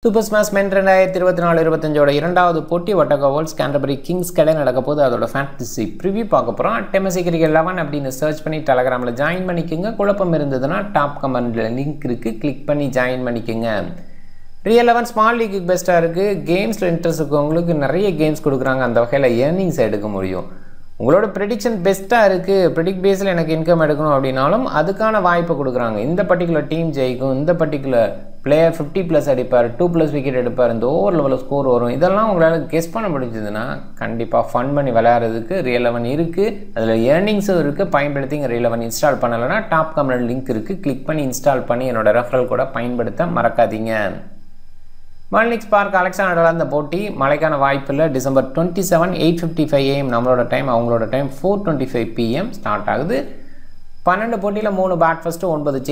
Super smash மென் 2024-25 இரண்டாவது போட்டி ஒட்டகா வோல்ஸ் Canterbury Kings கடை நடக்க போது அதோட ஃபேண்டசி ப்ரிவியூ பார்க்க போகிறோம். டெமசி கிரிக்கெட் 11 அப்படின்னு சர்ச் பண்ணி டெலகிராமில் ஜாயின் பண்ணிக்கோங்க. குழப்பம் இருந்ததுன்னா டாப் கமெண்டில் லிங்க் இருக்குது, கிளிக் பண்ணி ஜாயின் பண்ணிக்கோங்க. ரியல் 11 ஸ்மால் லீக்கு பெஸ்ட்டாக இருக்குது. கேம்ஸில் இன்ட்ரெஸ்ட் இருக்கவங்களுக்கு நிறைய கேம்ஸ் கொடுக்குறாங்க. அந்த வகையில் ஏர்னிங்ஸ் எடுக்க முடியும். உங்களோட ப்ரெடிக்ஷன் பெஸ்ட்டாக இருக்குது, ப்ரெடிக்ட் பேஸில் எனக்கு இன்கம் எடுக்கணும் அப்படின்னாலும் அதுக்கான வாய்ப்பை கொடுக்குறாங்க. இந்த பர்டிகுலர் டீம் ஜெயிக்கும், இந்த பர்டிகுலர் பிளேயர் 50+ அடிப்பார், 2+ விக்கெட் எடுப்பார், இந்த ஓவர் லெவலில் ஸ்கோர் வரும், இதெல்லாம் உங்களால் கெஸ் பண்ண முடிஞ்சதுன்னா கண்டிப்பாக ஃபன் பண்ணி விளையாடுறதுக்கு ரியல் 11 இருக்குது. அதில் ஏர்னிங்ஸும் இருக்குது. பயன்படுத்தி ரியல் 11 இன்ஸ்டால் பண்ணலைன்னா டாப் கமெண்ட் லிங்க் இருக்குது, கிளிக் பண்ணி இன்ஸ்டால் பண்ணி என்னோட ரெஃபரல் கூட பயன்படுத்த மறக்காதீங்க. மார்னிங் ஸ்பார்க் அலெக்சாண்டரில் அந்த போட்டி மழைக்கான வாய்ப்பு இல்லை. டிசம்பர் 27 8:55 AM நம்மளோட டைம், அவங்களோட டைம் 4:25 PM ஸ்டார்ட் ஆகுது. 12 போட்டியில் 3 பேட் ஃபஸ்ட்டு 9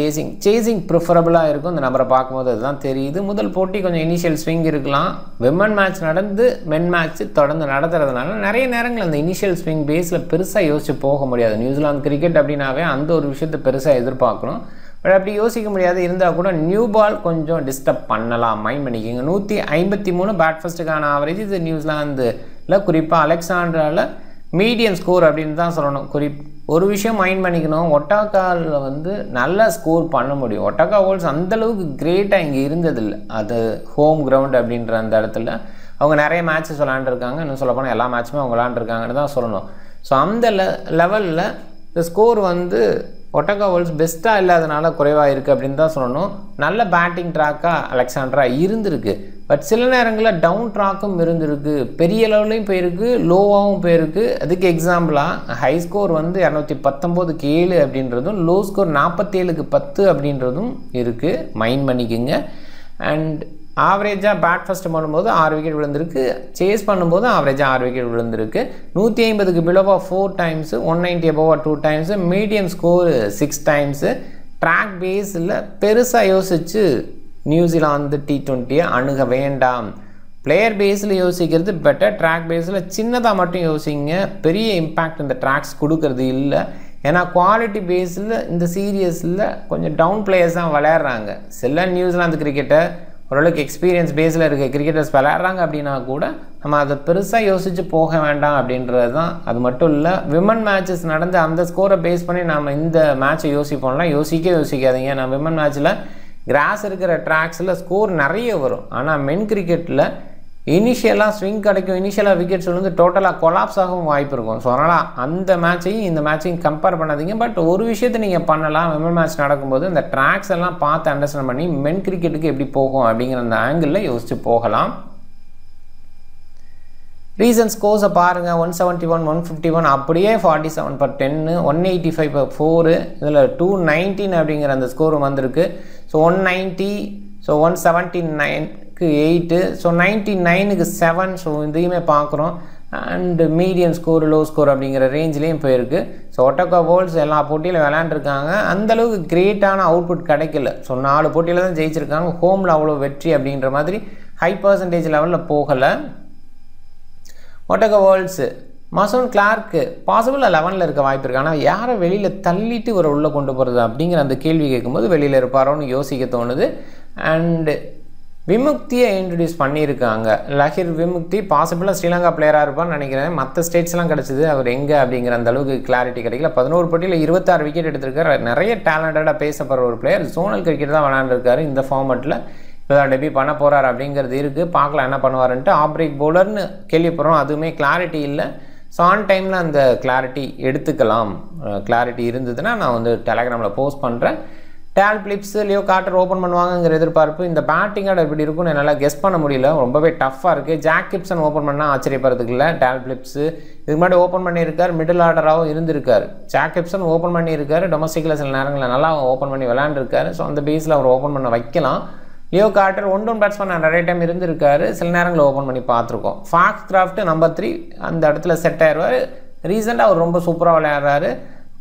சேசிங் ப்ரிஃபரபுளாக இருக்கும். இந்த நம்பரை பார்க்கும்போது அதுதான் தெரியுது. முதல் போட்டி கொஞ்சம் இனிஷியல் ஸ்விங் இருக்கலாம். விமன் மேட்ச் நடந்து மென் மேட்ச் தொடர்ந்து நடத்துறதுனால நிறைய நேரங்கள் அந்த இனிஷியல் ஸ்விங் பேஸில் பெருசாக யோசிச்சு போக முடியாது. நியூசிலாந்து கிரிக்கெட் அப்படின்னாவே அந்த ஒரு விஷயத்தை பெருசாக எதிர்பார்க்கணும். பட் அப்படி யோசிக்க முடியாது. இருந்தால் கூட நியூ பால் கொஞ்சம் டிஸ்டர்ப் பண்ணலாம், மைண்ட் பண்ணிக்கோங்க. 153 பேட் ஃபஸ்ட்டுக்கான ஆவரேஜ் இது நியூசிலாந்தில், குறிப்பாக அலெக்சாண்டராவில் மீடியம் ஸ்கோர் அப்படின்னு தான் சொல்லணும். ஒரு விஷயம் மைண்ட் பண்ணிக்கணும், ஒட்டாக்காவில் நல்ல ஸ்கோர் பண்ண முடியும். ஒட்டாக்கா வோல்ஸ் அந்தளவுக்கு கிரேட்டாக இங்கே இருந்ததில்லை. அது ஹோம் கிரவுண்ட் அப்படின்ற அந்த இடத்துல அவங்க நிறைய மேட்சஸ் விளாண்டுருக்காங்க. இன்னும் சொல்லப்போனால் எல்லா மேட்சுமே அவங்க விளாண்டுருக்காங்கன்னு தான் சொல்லணும். ஸோ அந்த லெவலில் இந்த ஸ்கோர் ஒட்டகா வோல்ஸ் பெஸ்ட்டாக இல்லாதனால குறைவாக இருக்குது அப்படின்னு தான் சொல்லணும். நல்ல பேட்டிங் ட்ராக்காக அலெக்சாண்டரா இருந்திருக்கு. பட் சில நேரங்களில் டவுன் ட்ராக்கும் இருந்திருக்கு. பெரிய லெவலையும் போயிருக்கு, லோவாகவும் போயிருக்கு. அதுக்கு எக்ஸாம்பிளாக ஹை ஸ்கோர் 219க்கு 7 அப்படின்றதும், லோ ஸ்கோர் 47க்கு 10 அப்படின்றதும் இருக்குது. மைண்ட் பண்ணிக்கோங்க. அண்ட் ஆவரேஜாக பேட் ஃபஸ்ட்டு பண்ணும்போது 6 விக்கெட் விழுந்திருக்கு, சேஸ் பண்ணும்போது ஆவரேஜாக 6 விக்கெட் விழுந்திருக்கு. 150க்கு பிலோவாக 4 டைம்ஸ், 190 அபோவாக 2 times, medium score 6 times. Track பேஸில் பெருசாக யோசித்து நியூசிலாந்து T20 அணுக வேண்டாம். பிளேயர் பேஸில் யோசிக்கிறது பெட்டர். ட்ராக் பேஸில் சின்னதாக மட்டும் யோசிங்க. பெரிய இம்பேக்ட் இந்த ட்ராக்ஸ் கொடுக்கறது இல்லை. ஏன்னா குவாலிட்டி பேஸில் இந்த சீரியஸில் கொஞ்சம் டவுன் பிளேயர்ஸ் தான் விளையாடுறாங்க. சில நியூசிலாந்து கிரிக்கெட்டை ஓரளவுக்கு எக்ஸ்பீரியன்ஸ் பேஸில் இருக்க கிரிக்கெட்டர்ஸ் விளையாடுறாங்க அப்படின்னா கூட நம்ம அதை பெருசாக யோசித்து போக வேண்டாம் அப்படின்றது தான். அது மட்டும் இல்லை, விமன் மேட்சஸ் நடந்து அந்த ஸ்கோரை பேஸ் பண்ணி நம்ம இந்த மேட்சை யோசிப்போம்லாம் யோசிக்காதீங்க. நான் விமன் மேட்ச்சில் கிராஸ் இருக்கிற ட்ராக்ஸில் ஸ்கோர் நிறைய வரும். ஆனால் மென் கிரிக்கெட்டில் இனிஷியலாக ஸ்விங் கிடைக்கும், இனிஷியலாக விக்கெட்ஸ் டோட்டலாக கொலாப்ஸ் ஆகவும் வாய்ப்பு இருக்கும். ஸோ அதனால் அந்த மேட்சையும் இந்த மேட்சையும் கம்பேர் பண்ணாதீங்க. பட் ஒரு விஷயத்தை நீங்கள் பண்ணலாம். விமன் மேட்ச் நடக்கும்போது இந்த ட்ராக்ஸ் எல்லாம் பார்த்து அண்டர்ஸ்டாண்ட் பண்ணி மென் கிரிக்கெட்டுக்கு எப்படி போகும் அப்படிங்கிற அந்த ஆங்கிளில் யோசித்து போகலாம். ரீசன்ட் ஸ்கோர்ஸை பாருங்கள். 171, 151, அப்படியே 47/10, 185/4, இதில் 219 அப்படிங்கிற அந்த ஸ்கோர் வந்திருக்கு. ஸோ 190, ஸோ 179க்கு 8, ஸோ 99க்கு 7. ஸோ இதையுமே பார்க்குறோம். And medium score, low score அப்படிங்கிற ரேஞ்சிலையும் போயிருக்கு. ஸோ ஒட்டகா வோல்ஸ் எல்லா போட்டியிலும் விளையாண்டுருக்காங்க. அந்தளவுக்கு கிரேட்டான அவுட்புட் கிடைக்கல. ஸோ 4 போட்டியில் தான் ஜெயிச்சிருக்காங்க. ஹோமில் அவ்வளோ வெற்றி அப்படின்ற மாதிரி ஹை பர்சன்டேஜ் லெவலில் போகலை. ஒட்டகா வோல்ஸ் மசூன் கிளார்க்கு பாசிபிள் 11ல் இருக்க வாய்ப்பு இருக்குது. ஆனால் யாரை வெளியில் தள்ளிட்டு ஒரு உள்ளே கொண்டு போகிறது அப்படிங்கிற அந்த கேள்வி கேட்கும்போது வெளியில் இருப்பாரோன்னு யோசிக்க தோணுது. அண்டு விமுக்தியை இன்ட்ரடியூஸ் பண்ணியிருக்காங்க. லஹிர் விமுக்தி பாசிபிளாக ஸ்ரீலங்கா பிளேயராக இருப்பான்னு நினைக்கிறேன். மற்ற ஸ்டேட்ஸ்லாம் கிடச்சிது, அவர் எங்கே அப்படிங்கிற அந்த அளவுக்கு கிளாரிட்டி கிடைக்கல. 11 போட்டியில் 26 விக்கெட் எடுத்திருக்காரு. நிறைய டேலண்டடாக பேசப்படுற ஒரு பிளேயர். ஜோனல் கிரிக்கெட் தான் விளையாண்டுருக்காரு. இந்த ஃபார்மெட்டில் இப்போ தான் டெபியூ பண்ண போகிறார் அப்படிங்கிறது இருக்குது. பார்க்கலாம் என்ன பண்ணுவாருன்ட்டு. ஆப்ரேக் பவுலர்னு கேள்விப்படுறோம், அதுவுமே கிளாரிட்டி இல்லை. ஸோ ஆன் டைமில் அந்த கிளாரிட்டி எடுத்துக்கலாம். கிளாரிட்டி இருந்ததுன்னா நான் டெலகிராமில் போஸ்ட் பண்ணுறேன். Dale Phillips, Leo Carter open பண்ணுவாங்கங்கிற எதிர்பார்ப்பு. இந்த பேட்டிங்கோட எப்படி இருக்குன்னு என்னால் கெஸ் பண்ண முடியல, ரொம்பவே டஃப்பாக இருக்குது. ஜாக் கிப்சன் ஓப்பன் பண்ணால் ஆச்சரியப்படுறதுக்கு இல்லை. டேல் பிலிப்ஸு இதுக்கு முன்னாடி ஓப்பன் பண்ணியிருக்கார், மிடில் ஆர்டராகவும் இருந்திருக்கார். ஜாக் கிப்சன் ஓப்பன் பண்ணியிருக்காரு. டொமஸ்டிக்கில் சில நேரங்களில் நல்லா ஓப்பன் பண்ணி விளையாண்டுருக்காரு. ஸோ அந்த பேஸில் அவர் ஓப்பன் பண்ண வைக்கலாம். லியோ கார்ட்டர் 1-1 பேட்ஸ்மேன் நிறைய டைம் இருந்திருக்காரு. சில நேரங்களில் ஓப்பன் பண்ணி பார்த்துருக்கோம். ஃபாக்ஸ் கிராஃப்ட் நம்பர் 3 அந்த இடத்துல செட் ஆயிடுவார். ரீசெண்டாக அவர் ரொம்ப சூப்பராக விளையாடுறாரு.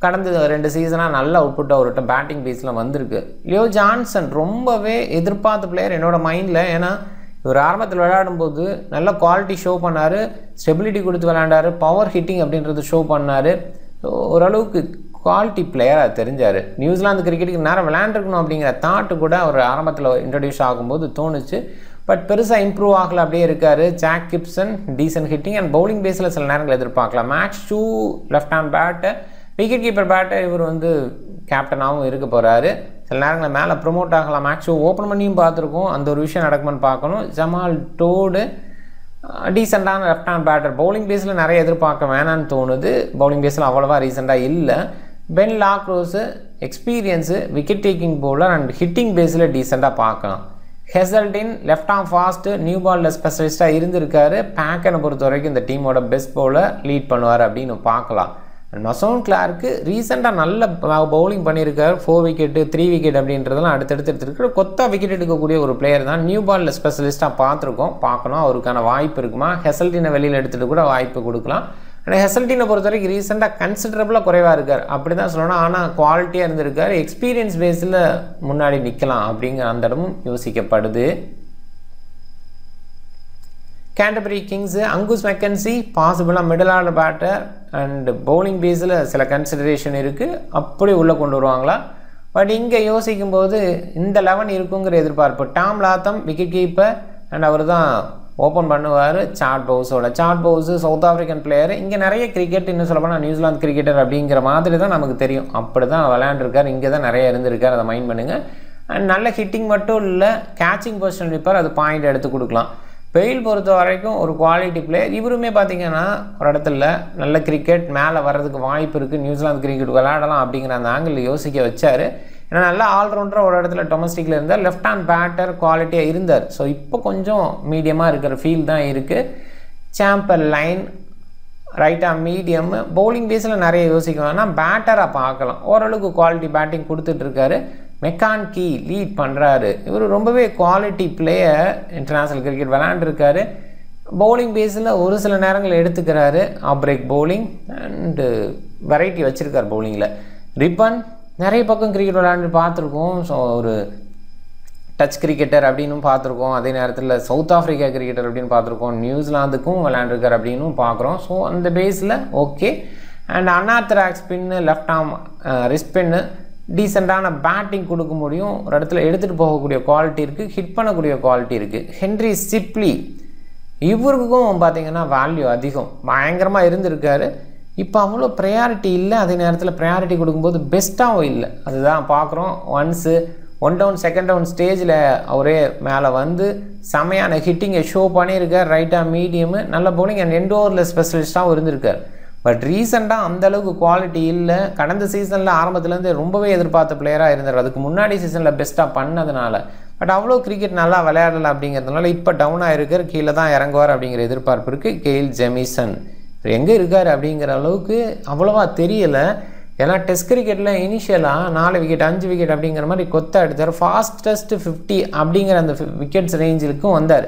கடந்த 2 சீசனாக நல்ல அவுட்புட் அவர்கிட்ட பேட்டிங் பேஸில் வந்திருக்கு. லியோ ஜான்சன் ரொம்பவே எதிர்பார்த்த பிளேயர் என்னோட மைண்டில். ஏன்னா இவர் ஆரம்பத்தில் விளையாடும்போது நல்ல குவாலிட்டி ஷோ பண்ணார், ஸ்டெபிலிட்டி கொடுத்து விளையாண்டார், பவர் ஹிட்டிங் அப்படின்றது ஷோ பண்ணார். ஓரளவுக்கு குவாலிட்டி பிளேயராக தெரிஞ்சார். நியூசிலாந்து கிரிக்கெட்டுக்கு நேரம் விளையாண்டுருக்கணும் அப்படிங்கிற தாட்டு கூட அவர் ஆரம்பத்தில் இன்ட்ரடியூஸ் ஆகும்போது தோணுச்சு. பட் பெருசாக இம்ப்ரூவ் ஆகலை, அப்படியே இருக்கார். Jack Gibson decent hitting and bowling பேஸில் சில நேரங்கள் எதிர்பார்க்கலாம். Max Chu left hand bat, wicket keeper பேட்டை இவர் வந்து கேப்டனாகவும் இருக்க போகிறாரு. சில நேரங்களில் மேலே ப்ரொமோட் ஆகலாம். மேக்ஸ் ஷூ ஓப்பன் பண்ணியும் பார்த்துருக்கோம், அந்த ஒரு விஷயம் நடக்குமான்னு பார்க்கணும். ஜமால் டோடு டீசெண்டான லெஃப்ட் ஹேண்ட் பேட்டர், பவுலிங் பேஸில் நிறைய எதிர்பார்க்க வேணான்னு தோணுது. பவுலிங் பேஸில் அவ்வளோவா ரீசெண்டாக இல்லை. Ben Lockrose experience, wicket taking bowler and hitting பேஸில் டீசெண்டாக பார்க்கலாம். Hazeldine left arm fast, new பாலில் ஸ்பெஷலிஸ்ட்டாக இருந்திருக்காரு. பேக்கனை பொறுத்த வரைக்கும் இந்த டீமோட பெஸ்ட் பவுலர் லீட் பண்ணுவார் அப்படின்னு பார்க்கலாம். அண்ட் மசோன் கிளார்க்கு ரீசெண்டாக நல்ல பவுலிங் பண்ணியிருக்காரு. 4 விக்கெட்டு 3 விக்கெட் அப்படின்றதெல்லாம் அடுத்தடுத்து எடுத்துருக்கு. கொத்தா விக்கெட் எடுக்கக்கூடிய ஒரு பிளேயர் தான். நியூ பாலில் ஸ்பெஷலிஸ்ட்டாக பார்க்கணும், அவருக்கான வாய்ப்பு இருக்குமா? ஹெசல்டினை வெளியில் எடுத்துகிட்டு கூட வாய்ப்பு கொடுக்கலாம். ஆனால் ஹெசல்டினை பொறுத்த வரைக்கும் ரீசெண்டாக கன்சிடரபுளாக குறைவாக இருக்கார், அப்படி தான் சொல்லணும். ஆனால் குவாலிட்டியாக இருந்திருக்கார். எக்ஸ்பீரியன்ஸ் பேஸில் முன்னாடி நிற்கலாம் அப்படிங்கிற அந்த இடமும் யோசிக்கப்படுது. கேண்டர்பரி கிங்ஸு அங்குஸ் மெக்கன்சி பாசிபிளாக middle order batter and bowling பேஸில் சில கன்சிடரேஷன் இருக்குது, அப்படி உள்ளே கொண்டு வருவாங்களா? பட் இங்கே யோசிக்கும்போது இந்த 11 இருக்குங்கிற எதிர்பார்ப்பு. Tom Latham wicket keeper and அவர் தான் ஓப்பன் பண்ணுவார். Chad Bowes South African player. இங்கே நிறைய கிரிக்கெட், இன்னும் சொல்லப்போனால் நியூசிலாந்து கிரிக்கெட்டர் அப்படிங்கிற மாதிரி தான் நமக்கு தெரியும். அப்படி தான் விளையாண்டுருக்கார், இங்கே தான் நிறைய இருந்திருக்கார், அதை மைண்ட் பண்ணுங்கள். அண்ட் நல்ல ஹிட்டிங் மட்டும் இல்லை, கேச்சிங் பொசிஷன் இருப்பார், அது பாயிண்ட் எடுத்து கொடுக்கலாம். பெயில் பொறுத்த வரைக்கும் ஒரு குவாலிட்டி பிளேயர். இவருமே பார்த்திங்கன்னா ஒரு இடத்துல நல்ல கிரிக்கெட் மேலே வர்றதுக்கு வாய்ப்பு இருக்குது, நியூசிலாந்து கிரிக்கெட் விளையாடலாம் அப்படிங்கிற அந்த ஆங்கிளில் யோசிக்க வச்சார். ஏன்னா நல்லா ஆல்ரவுண்டராக ஒரு இடத்துல டொமஸ்டிக்கில் இருந்தார். லெஃப்ட் ஹேண்ட் பேட்டர் குவாலிட்டியாக இருந்தார். ஸோ இப்போ கொஞ்சம் மீடியமாக இருக்கிற ஃபீல் தான் இருக்குது. சாம்பர் லைன் ரைட் ஆம் மீடியம், பவுலிங் பேஸில் நிறைய யோசிக்க வேணால் பேட்டராக பார்க்கலாம். ஓரளவுக்கு குவாலிட்டி பேட்டிங் கொடுத்துட்ருக்காரு. மெக்கான் கீ லீட் பண்ணுறாரு. இவர் ரொம்பவே குவாலிட்டி பிளேயர், இன்டர்நேஷ்னல் கிரிக்கெட் விளையாண்டுருக்காரு. பவுலிங் பேஸில் ஒரு சில நேரங்கள் எடுத்துக்கிறாரு. பிரேக் பவுலிங் அண்டு வெரைட்டி வச்சுருக்கார் பவுலிங்கில். ரிப்பன் நிறைய பக்கம் கிரிக்கெட் விளையாண்டு பார்த்துருக்கோம். ஸோ ஒரு டச் கிரிக்கெட்டர் அப்படின்னு பார்த்துருக்கோம். அதே நேரத்தில் சவுத் ஆஃப்ரிக்கா கிரிக்கெட்டர் அப்படின்னு பார்த்துருக்கோம். நியூசிலாந்துக்கும் விளையாண்டுருக்கார் அப்படின்னு பார்க்குறோம். ஸோ அந்த பேஸில் ஓகே. அண்ட் அனாத்ராக் ஸ்பின்னு, லெஃப்ட் ஆர்ம் ரிஸ்பின்னு, டீசெண்டான பேட்டிங் கொடுக்க முடியும். ஒரு இடத்துல எடுத்துகிட்டு போகக்கூடிய குவாலிட்டி இருக்குது, ஹிட் பண்ணக்கூடிய குவாலிட்டி இருக்குது. ஹென்ரி சிப்லி இவருக்கும் பார்த்திங்கன்னா வேல்யூ அதிகம், பயங்கரமாக இருந்திருக்காரு. இப்போ அவ்வளோ ப்ரையாரிட்டி இல்லை, அதே நேரத்தில் ப்ரையாரிட்டி கொடுக்கும்போது பெஸ்ட்டாகவும் இல்லை, அதுதான் பார்க்குறோம். ஒன் டவுன் செகண்ட் டவுன் ஸ்டேஜில் அவரே மேலே வந்து செமையான ஹிட்டிங்கை ஷோ பண்ணியிருக்கார். ரைட்டாக மீடியமு, நல்ல பவுலிங் அண்ட் எண்ட் ஓவரில் ஸ்பெஷலிஸ்ட்டாகவும் இருந்திருக்கார். பட் ரீசெண்டாக அந்தளவுக்கு குவாலிட்டி இல்லை. கடந்த சீசனில் ஆரம்பத்துலேருந்து ரொம்பவே எதிர்பார்த்த பிளேயராக இருந்தார், அதுக்கு முன்னாடி சீசனில் பெஸ்ட்டாக பண்ணதுனால. பட் அவ்வளோ கிரிக்கெட் நல்லா விளையாடலை அப்படிங்கிறதுனால இப்போ டவுனாக இருக்கார், கீழே தான் இறங்குவார் அப்படிங்கிற எதிர்பார்ப்பு இருக்குது. கெயில் ஜெமிசன் எங்கே இருக்கார் அப்படிங்கிற அளவுக்கு அவ்வளோவா தெரியலை. ஏன்னா டெஸ்ட் கிரிக்கெட்டில் இனிஷியலாக 4 விக்கெட் 5 விக்கெட் அப்படிங்கிற மாதிரி கொத்த எடுத்தார். ஃபாஸ்டஸ்ட் 50 அப்படிங்கிற அந்த விக்கெட்ஸ் ரேஞ்சிலுக்கும் வந்தார்.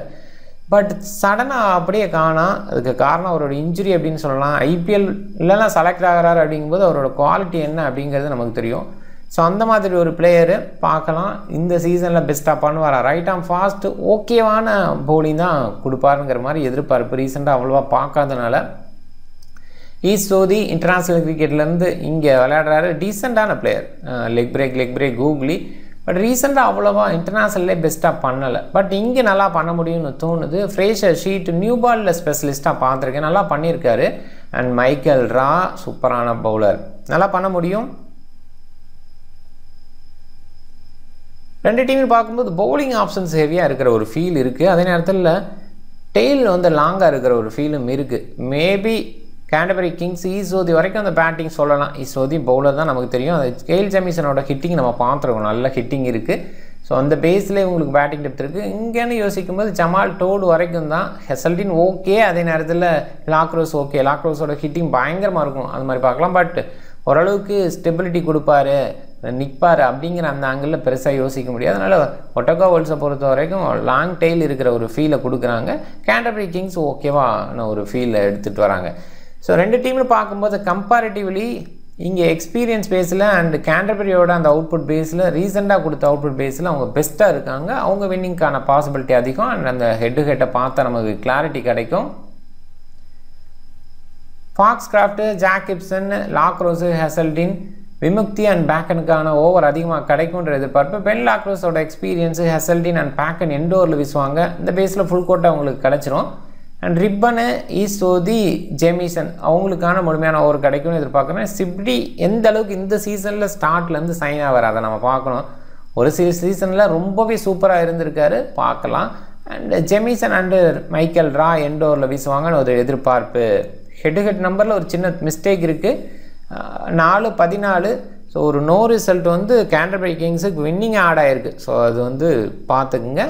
பட் சடனாக அப்படியே காணாம். அதுக்கு காரணம் அவரோட இன்ஜுரி அப்படின்னு சொல்லலாம். ஐபிஎல் இல்லைனா செலக்ட் ஆகிறாரு அப்படிங்கும்போது அவரோட குவாலிட்டி என்ன அப்படிங்கிறது நமக்கு தெரியும். ஸோ அந்த மாதிரி ஒரு பிளேயரு பார்க்கலாம். இந்த சீசனில் பெஸ்ட்டாக பண்ணுவாரா? ரைட் ஆர்ம் ஃபாஸ்ட்டு ஓகேவான பவுலிங் தான் கொடுப்பாருங்கிற மாதிரி எதிர்பார்ப்பு. ரீசெண்டாக அவ்வளோவா பார்க்காதனால ஈஸ்ட் சோதி இன்டர்நேஷ்னல் கிரிக்கெட்லேருந்து இங்கே விளையாடுறாரு. டீசெண்டான player, leg break googly. But ரீசெண்டாக அவ்வளோவா இன்டர்நேஷ்னல்லே பெஸ்ட்டாக பண்ணலை. பட் இங்கே நல்லா பண்ண முடியும்னு தோணுது. ஃப்ரேஷர் ஷீட் நியூ பாலில் ஸ்பெஷலிஸ்ட்டாக பார்த்துருக்கேன், நல்லா பண்ணியிருக்காரு. அண்ட் மைக்கேல் ரா சூப்பரான பவுலர், நல்லா பண்ண முடியும். ரெண்டு டீமும் பார்க்கும்போது பவுலிங் ஆப்ஷன்ஸ் ஹெவியாக இருக்கிற ஒரு ஃபீல் இருக்குது. அதே நேரத்தில் டெய்ல் வந்து லாங்காக இருக்கிற ஒரு ஃபீலும் இருக்குது. மேபி கேண்டர்பரி கிங்ஸ் ஈஸ்வதி வரைக்கும் அந்த பேட்டிங் சொல்லலாம். ஈஸ்வதி பவுலர் தான் நமக்கு தெரியும். அது கெயில் ஜெமிசனோட ஹிட்டிங் நம்ம பார்த்துருக்கோம், நல்ல ஹிட்டிங் இருக்குது. ஸோ அந்த பேஸ்லேயே உங்களுக்கு பேட்டிங் டெப்த் இருக்குது. இங்கேன்னு யோசிக்கும்போது ஜமால் டோடு வரைக்கும் தான். ஹெசல்டின் ஓகே, அதே நேரத்தில் லாக்ரோஸ் ஓகே. லாக்ரோஸோட ஹிட்டிங் பயங்கரமாக இருக்கும், அது மாதிரி பார்க்கலாம். பட் ஓரளவுக்கு ஸ்டெபிலிட்டி கொடுப்பாரு, நிற்பார் அப்படிங்கிற அந்த ஆங்கிளில் பெருசாக யோசிக்க முடியாது. அதனால் ஒட்டகா வேர்ல்ட்ஸை பொறுத்த வரைக்கும் லாங் டெய்ல் இருக்கிற ஒரு ஃபீலை கொடுக்குறாங்க. கேண்டர்பரி கிங்ஸ் ஓகேவான ஒரு ஃபீலை எடுத்துகிட்டு வராங்க. ஸோ ரெண்டு டீமில் பார்க்கும்போது கம்பேரிட்டிவ்லி இங்கே எக்ஸ்பீரியன்ஸ் பேஸில் அண்ட் கேண்டர்பரியோட அந்த அவுட்புட் பேஸில் ரீசெண்டாக கொடுத்த அவுட்புட் பேஸில் அவங்க பெஸ்ட்டாக இருக்காங்க. அவங்க வின்னிங்கான பாசிபிலிட்டி அதிகம். அண்ட் அந்த ஹெட்டை பார்த்தா நமக்கு கிளாரிட்டி கிடைக்கும். Foxcroft, Jack Gibson, Lockrose, Hazeldine Vimukthi and பேக்கனுக்கான ஓவர் அதிகமாக கிடைக்குன்ற எதிர்பார்ப்பு. பென் லாக்ரோஸோட எக்ஸ்பீரியன்ஸு, ஹெசல்டின் அண்ட் பேக்கன் எண்டோரில் வீசுவாங்க. இந்த பேஸில் ஃபுல் கோட்டை அவங்களுக்கு கிடச்சிரும். அண்ட் ரிப்பனு, ஈசோதி, ஜெமிசன் அவங்களுக்கான முழுமையான ஓவர் கிடைக்கும்னு எதிர்பார்க்குறேன். சிப்டி எந்த அளவுக்கு இந்த சீசனில் ஸ்டார்ட்லேருந்து சைன் ஆவார் அதை நம்ம பார்க்கணும். ஒரு சில சீசனில் ரொம்பவே சூப்பராக இருந்திருக்காரு, பார்க்கலாம். அண்ட் ஜெமிசன் அண்டு மைக்கேல் ரா எண்டோரில் வீசுவாங்கன்னு ஒரு எதிர்பார்ப்பு. ஹெட் நம்பரில் ஒரு சின்ன மிஸ்டேக் இருக்குது, 4-14. ஸோ ஒரு நோ ரிசல்ட் வந்து கேண்டர்பரி கிங்ஸுக்கு வின்னிங் ஆட் ஆகிருக்கு. ஸோ அது வந்து பார்த்துக்குங்க.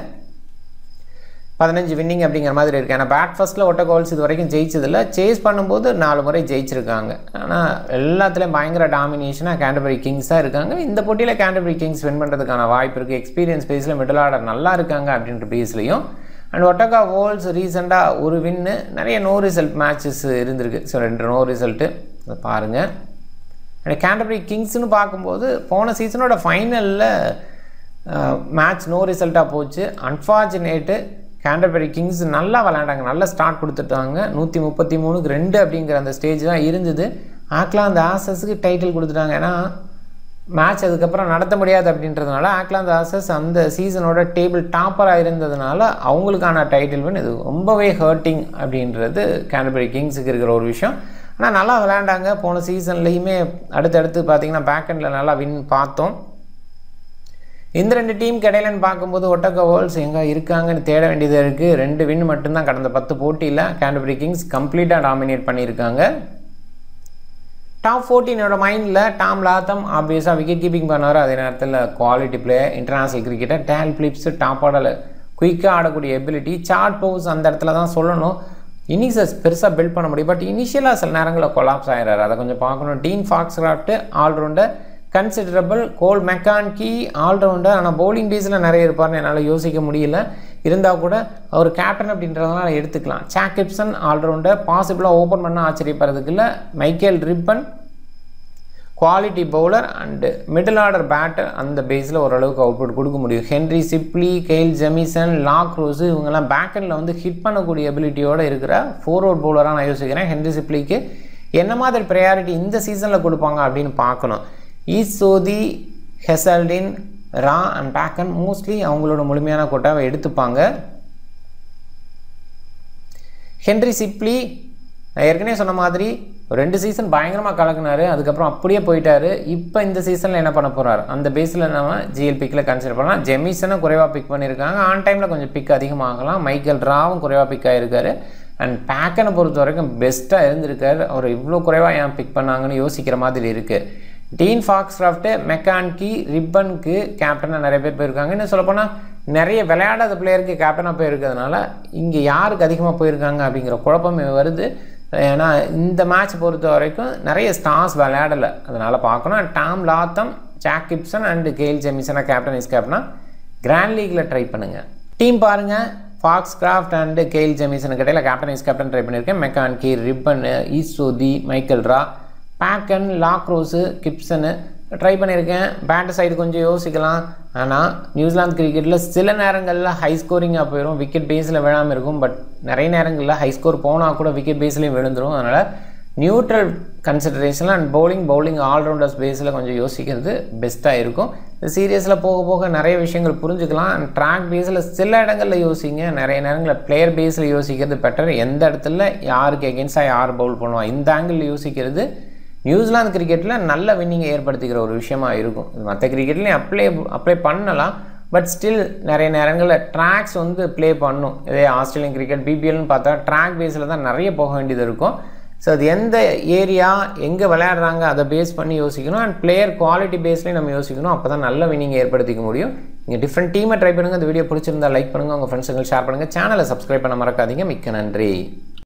15 வின்னிங் அப்படிங்கிற மாதிரி இருக்குது. ஏன்னா பேட் ஃபர்ஸ்ட்டில் ஒட்டகோல்ஸ் இது வரைக்கும் ஜெயிச்சதில்லை. சேஸ் பண்ணும்போது 4 முறை ஜெயிச்சிருக்காங்க. ஆனால் எல்லாத்துலேயும் பயங்கர டாமினேஷனாக கேண்டர்பரி கிங்ஸ் தான் இருக்காங்க. இந்த போட்டியில் கேண்டர்பரி கிங்ஸ் வின் பண்ணுறதுக்கான வாய்ப்பு இருக்குது. எக்ஸ்பீரியன்ஸ் பேஸில் மிடில் ஆர்டர் நல்லா இருக்காங்க அப்படின்ற பேஸ்லையும். அண்ட் ஒட்டகா வோல்ஸ் ரீசெண்டாக ஒரு வின்னு, நிறைய நோ ரிசல்ட் மேட்சஸ் இருந்திருக்கு. ஸோ 2 நோ ரிசல்ட்டு அதை பாருங்கள். அண்ட் கேண்டர்பரி கிங்ஸ்னு பார்க்கும்போது போன சீசனோட ஃபைனலில் மேட்ச் நோ ரிசல்ட்டாக போச்சு. அன்ஃபார்ச்சுனேட்டு கேண்டர்பரி கிங்ஸ் நல்லா விளையாண்டாங்க, நல்லா ஸ்டார்ட் கொடுத்துட்டாங்க. 133-2 அப்படிங்கிற அந்த ஸ்டேஜ் தான் இருந்தது. ஆக்லாந்து ஆசஸுக்கு டைட்டில் கொடுத்துட்டாங்க. ஏன்னா மேட்ச் அதுக்கப்புறம் நடத்த முடியாது அப்படின்றதுனால ஆக்லாந்து ஆசஸ் அந்த சீசனோட டேபிள் டாப்பராக இருந்ததுனால அவங்களுக்கான டைட்டில் வின் இது ரொம்பவே ஹர்ட்டிங் அப்படின்றது கேண்டர்பரி கிங்ஸுக்கு இருக்கிற ஒரு விஷயம். ஆனால் நல்லா விளையாண்டாங்க. போன சீசன்லேயுமே அடுத்தடுத்து பார்த்திங்கன்னா பேக்கெண்டில் நல்லா வின் பார்த்தோம். இந்த 2 டீமுக்கு இடையிலன்னு பார்க்கும்போது ஒட்டகா வோல்ஸ் எங்கே இருக்காங்கன்னு தேட வேண்டியது இருக்குது. 2 வின் மட்டும்தான் கடந்த 10 போட்டியில் கேண்டர்பரி கிங்ஸ் கம்ப்ளீட்டாக டாமினேட் பண்ணியிருக்காங்க. டாப் 14 மைண்டில் டாம் லாத்தம் ஆப்வியஸாக விக்கெட் கீப்பிங் பண்ணுவார். அதே நேரத்தில் quality player, international cricketer. Dale Phillips top ஆர்டரில் குயிக்காக ஆடக்கூடிய எபிலிட்டி. சார்ட் பவுஸ் அந்த இடத்துல தான் சொல்லணும். இன்னிங்ஸை பெருசாக பில்ட் பண்ண முடியும். பட் இனிஷியலாக சில நேரங்களில் கொலாப்ஸ் ஆகிறாரு, அதை கொஞ்சம் பார்க்கணும். Dean Foxcroft allrounder, considerable. Cole McConchie allrounder. ஆனால் பவுலிங் பேஸில் நிறைய இருப்பார்னு என்னால் யோசிக்க முடியல. இருந்தால் கூட அவர் கேப்டன் அப்படின்றதுனால எடுத்துக்கலாம். சாக் கிப்சன் ஆல்ரவுண்டர், பாசிபிளாக ஓப்பன் பண்ண ஆச்சரியப்படுறதுக்கு இல்லை. Michael Rippon quality bowler and middle order batter, அந்த பேஸில் ஓரளவுக்கு அவுட்புட் கொடுக்க முடியும். ஹென்ரி சிப்லி, கெயில் ஜெமிசன், லாக்ரோஸு இவங்கெல்லாம் பேக்கெண்டில் வந்து ஹிட் பண்ணக்கூடிய எபிலிட்டியோடு இருக்கிற ஃபோர்வர்ட் பவுலராக நான் யோசிக்கிறேன். ஹென்ரி சிப்லிக்கு என்ன மாதிரி ப்ரையாரிட்டி இந்த சீசனில் கொடுப்பாங்க அப்படின்னு பார்க்கணும். ஈசோதி, ஹெசல்டின், ரா அண்ட் பேக்கன் மோஸ்ட்லி அவங்களோட முழுமையான கோட்டாவை எடுத்துப்பாங்க. ஹென்ரி சிப்லி ஏற்கனவே சொன்ன மாதிரி 2 சீசன் பயங்கரமாக கலக்குனார், அதுக்கப்புறம் அப்படியே போயிட்டார். இப்போ இந்த சீசனில் என்ன பண்ண போகிறார் அந்த பேஸில் நம்ம ஜிஎல் பிக்கில் கன்சிடர் பண்ணலாம். ஜெமிசனை குறைவாக பிக் பண்ணியிருக்காங்க, ஆன் டைமில் கொஞ்சம் பிக் அதிகமாகலாம். மைக்கேல் ராவும் குறைவாக பிக் ஆகிருக்காரு. அண்ட் பேக்கனை பொறுத்த வரைக்கும் பெஸ்ட்டாக இருந்திருக்காரு. அவர் இவ்வளோ குறைவாக ஏன் பிக் பண்ணாங்கன்னு யோசிக்கிற மாதிரி இருக்குது. டீன் ஃபாக்ஸ்கிராஃப்ட்டு, மெக்கான்கி, ரிப்பனுக்கு கேப்டனாக நிறைய பேர் போயிருக்காங்க. இன்னும் சொல்லப்போனால் நிறைய விளையாடாத பிளேயருக்கு கேப்டனாக போயிருக்கிறதுனால இங்கே யாருக்கு அதிகமாக போயிருக்காங்க அப்படிங்கிற குழப்பமே வருது. ஏன்னா இந்த மேட்ச் பொறுத்த வரைக்கும் நிறைய ஸ்டார்ஸ் விளையாடலை, அதனால் பார்க்கணும். Tom Latham, Zak Gibson and Kyle ஜெமிசனாக கேப்டன் இஸ் கேப்டனாக கிராண்ட் லீக்கில் ட்ரை பண்ணுங்கள். டீம் பாருங்கள். ஃபாக்ஸ்கிராஃப்ட் அண்டு கெயில் ஜெமிசனுக்கு இடையில் கேப்டன் இஸ் கேப்டன் ட்ரை பண்ணியிருக்கேன். மெக்கான்கி, ரிப்பன், ஈசோதி, மைக்கேல் ரா, பேக்கன், லாக்ரோஸு, கிப்சனு ட்ரை பண்ணியிருக்கேன். பேட்டர் சைடு கொஞ்சம் யோசிக்கலாம். ஆனால் நியூசிலாந்து கிரிக்கெட்டில் சில நேரங்களில் ஹை ஸ்கோரிங்காக போயிடும், விக்கெட் பேஸில் விழாமல் இருக்கும். பட் நிறைய நேரங்களில் ஹை ஸ்கோர் போனால் கூட விக்கெட் பேஸ்லேயும் விழுந்துடும். அதனால் நியூட்ரல் கன்சிடரேஷனில் அண்ட் பவுலிங் ஆல்ரவுண்டர்ஸ் பேஸில் கொஞ்சம் யோசிக்கிறது பெஸ்ட்டாக இருக்கும். இந்த சீரியஸில் போக போக நிறைய விஷயங்கள் புரிஞ்சுக்கலாம். அண்ட் ட்ராக் பேஸில் சில இடங்களில் யோசிங்க, நிறைய நேரங்களில் பிளேயர் பேஸில் யோசிக்கிறது பெட்டர். எந்த இடத்துல யாருக்கு எகென்ஸ்டாக யார் பவுல் பண்ணுவான் இந்த ஆங்கிளில் யோசிக்கிறது நியூசிலாந்து கிரிக்கெட்டில் நல்ல வின்னிங்கை ஏற்படுத்திக்கிற ஒரு விஷயமா இருக்கும். மற்ற கிரிக்கெட்லேயும் அப்ளை பண்ணலாம். பட் ஸ்டில் நிறைய நேரங்களில் ட்ராக்ஸ் வந்து ப்ளே பண்ணும். இதே ஆஸ்திரேலியன் கிரிக்கெட் பிபிஎல்னு பார்த்தா ட்ராக் பேஸில் தான் நிறைய போக வேண்டியது இருக்கும். ஸோ அது எந்த ஏரியா எங்கே விளையாடுறாங்க அதை பேஸ் பண்ணி யோசிக்கணும். அண்ட் பிளேயர் குவாலிட்டி பேஸ்லேயும் நம்ம யோசிக்கணும். அப்போ தான் நல்ல வின்னிங்கை ஏற்படுத்திக்க முடியும். நீங்கள் டிஃப்ரெண்ட் டீமை ட்ரை பண்ணுங்கள். இந்த வீடியோ பிடிச்சிருந்தா லைக் பண்ணுங்கள், உங்கள் ஃப்ரெண்ட்ஸுங்களுக்கு ஷேர் பண்ணுங்கள். சேனலை சப்ஸ்கிரைப் பண்ண மறக்காதீங்க. மிக்க நன்றி.